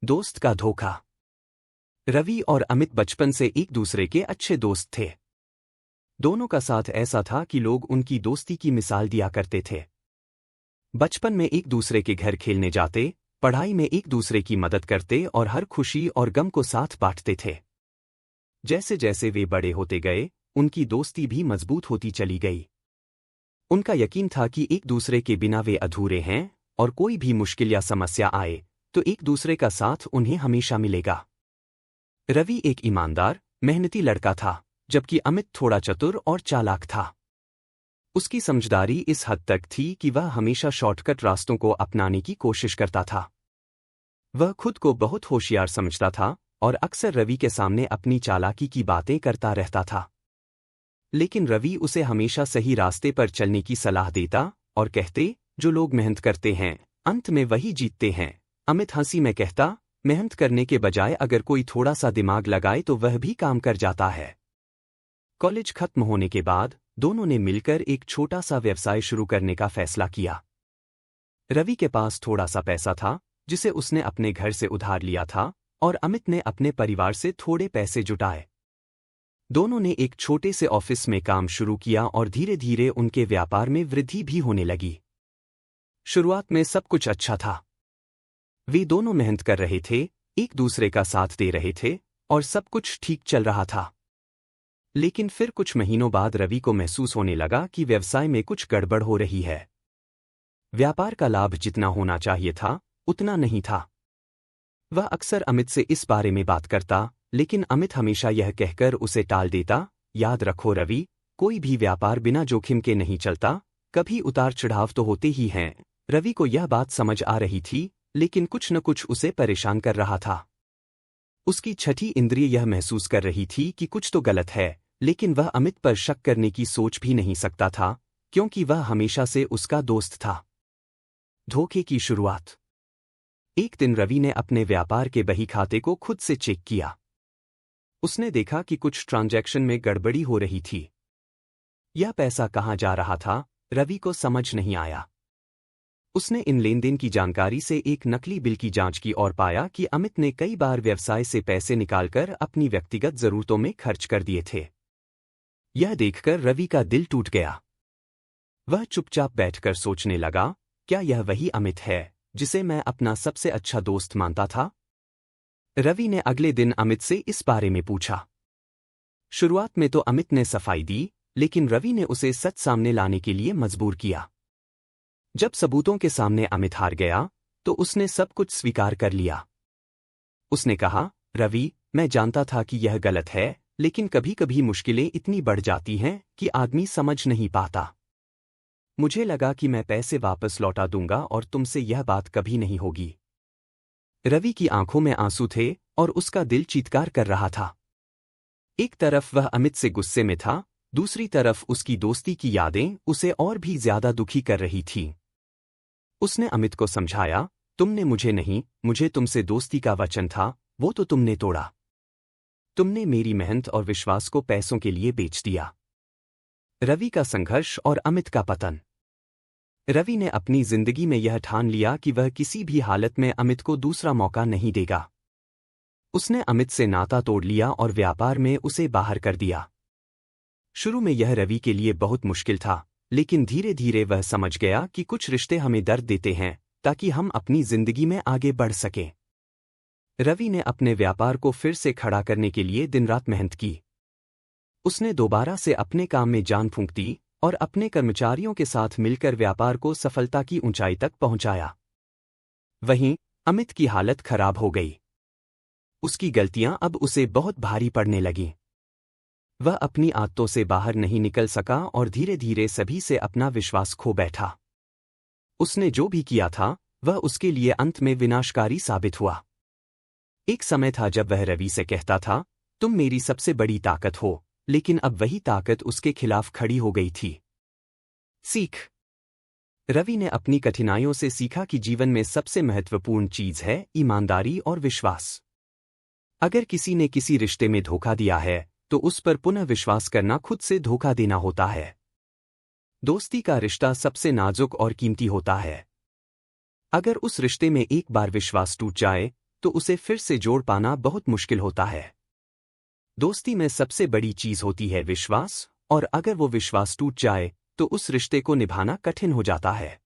दोस्त का धोखा। रवि और अमित बचपन से एक दूसरे के अच्छे दोस्त थे। दोनों का साथ ऐसा था कि लोग उनकी दोस्ती की मिसाल दिया करते थे। बचपन में एक दूसरे के घर खेलने जाते, पढ़ाई में एक दूसरे की मदद करते और हर खुशी और गम को साथ बांटते थे। जैसे जैसे वे बड़े होते गए, उनकी दोस्ती भी मजबूत होती चली गई। उनका यकीन था कि एक दूसरे के बिना वे अधूरे हैं और कोई भी मुश्किल या समस्या आए तो एक दूसरे का साथ उन्हें हमेशा मिलेगा। रवि एक ईमानदार, मेहनती लड़का था, जबकि अमित थोड़ा चतुर और चालाक था। उसकी समझदारी इस हद तक थी कि वह हमेशा शॉर्टकट रास्तों को अपनाने की कोशिश करता था। वह खुद को बहुत होशियार समझता था और अक्सर रवि के सामने अपनी चालाकी की बातें करता रहता था। लेकिन रवि उसे हमेशा सही रास्ते पर चलने की सलाह देता और कहते, जो लोग मेहनत करते हैं, अंत में वही जीतते हैं। अमित हंसी में कहता, मेहनत करने के बजाय अगर कोई थोड़ा सा दिमाग लगाए तो वह भी काम कर जाता है। कॉलेज खत्म होने के बाद दोनों ने मिलकर एक छोटा सा व्यवसाय शुरू करने का फैसला किया। रवि के पास थोड़ा सा पैसा था, जिसे उसने अपने घर से उधार लिया था, और अमित ने अपने परिवार से थोड़े पैसे जुटाए। दोनों ने एक छोटे से ऑफिस में काम शुरू किया और धीरे धीरे उनके व्यापार में वृद्धि भी होने लगी। शुरुआत में सब कुछ अच्छा था। वे दोनों मेहनत कर रहे थे, एक दूसरे का साथ दे रहे थे और सब कुछ ठीक चल रहा था। लेकिन फिर कुछ महीनों बाद रवि को महसूस होने लगा कि व्यवसाय में कुछ गड़बड़ हो रही है। व्यापार का लाभ जितना होना चाहिए था, उतना नहीं था। वह अक्सर अमित से इस बारे में बात करता, लेकिन अमित हमेशा यह कहकर उसे टाल देता, याद रखो रवि, कोई भी व्यापार बिना जोखिम के नहीं चलता, कभी उतार चढ़ाव तो होते ही हैं। रवि को यह बात समझ आ रही थी, लेकिन कुछ न कुछ उसे परेशान कर रहा था। उसकी छठी इंद्रिय यह महसूस कर रही थी कि कुछ तो गलत है, लेकिन वह अमित पर शक करने की सोच भी नहीं सकता था, क्योंकि वह हमेशा से उसका दोस्त था। धोखे की शुरुआत। एक दिन रवि ने अपने व्यापार के बही खाते को खुद से चेक किया। उसने देखा कि कुछ ट्रांजैक्शन में गड़बड़ी हो रही थी। यह पैसा कहाँ जा रहा था, रवि को समझ नहीं आया। उसने इन लेनदेन की जानकारी से एक नकली बिल की जांच की और पाया कि अमित ने कई बार व्यवसाय से पैसे निकालकर अपनी व्यक्तिगत जरूरतों में खर्च कर दिए थे। यह देखकर रवि का दिल टूट गया। वह चुपचाप बैठकर सोचने लगा, क्या यह वही अमित है जिसे मैं अपना सबसे अच्छा दोस्त मानता था? रवि ने अगले दिन अमित से इस बारे में पूछा। शुरुआत में तो अमित ने सफाई दी, लेकिन रवि ने उसे सच सामने लाने के लिए मजबूर किया। जब सबूतों के सामने अमित हार गया, तो उसने सब कुछ स्वीकार कर लिया। उसने कहा, रवि, मैं जानता था कि यह गलत है, लेकिन कभी कभी मुश्किलें इतनी बढ़ जाती हैं कि आदमी समझ नहीं पाता। मुझे लगा कि मैं पैसे वापस लौटा दूंगा और तुमसे यह बात कभी नहीं होगी। रवि की आंखों में आंसू थे और उसका दिल चीत्कार कर रहा था। एक तरफ वह अमित से गुस्से में था, दूसरी तरफ उसकी दोस्ती की यादें उसे और भी ज्यादा दुखी कर रही थीं। उसने अमित को समझाया, तुमने मुझे नहीं, मुझे तुमसे दोस्ती का वचन था, वो तो तुमने तोड़ा। तुमने मेरी मेहनत और विश्वास को पैसों के लिए बेच दिया। रवि का संघर्ष और अमित का पतन। रवि ने अपनी जिंदगी में यह ठान लिया कि वह किसी भी हालत में अमित को दूसरा मौका नहीं देगा। उसने अमित से नाता तोड़ लिया और व्यापार में उसे बाहर कर दिया। शुरू में यह रवि के लिए बहुत मुश्किल था, लेकिन धीरे धीरे वह समझ गया कि कुछ रिश्ते हमें दर्द देते हैं ताकि हम अपनी जिंदगी में आगे बढ़ सकें। रवि ने अपने व्यापार को फिर से खड़ा करने के लिए दिन रात मेहनत की। उसने दोबारा से अपने काम में जान फूंक दी और अपने कर्मचारियों के साथ मिलकर व्यापार को सफलता की ऊंचाई तक पहुंचाया। वहीं अमित की हालत खराब हो गई। उसकी गलतियां अब उसे बहुत भारी पड़ने लगीं। वह अपनी आदतों से बाहर नहीं निकल सका और धीरे धीरे सभी से अपना विश्वास खो बैठा। उसने जो भी किया था, वह उसके लिए अंत में विनाशकारी साबित हुआ। एक समय था जब वह रवि से कहता था, तुम मेरी सबसे बड़ी ताकत हो, लेकिन अब वही ताकत उसके खिलाफ खड़ी हो गई थी। सीख। रवि ने अपनी कठिनाइयों से सीखा कि जीवन में सबसे महत्वपूर्ण चीज है ईमानदारी और विश्वास। अगर किसी ने किसी रिश्ते में धोखा दिया है, तो उस पर पुनः विश्वास करना खुद से धोखा देना होता है। दोस्ती का रिश्ता सबसे नाजुक और कीमती होता है। अगर उस रिश्ते में एक बार विश्वास टूट जाए, तो उसे फिर से जोड़ पाना बहुत मुश्किल होता है। दोस्ती में सबसे बड़ी चीज होती है विश्वास, और अगर वो विश्वास टूट जाए तो उस रिश्ते को निभाना कठिन हो जाता है।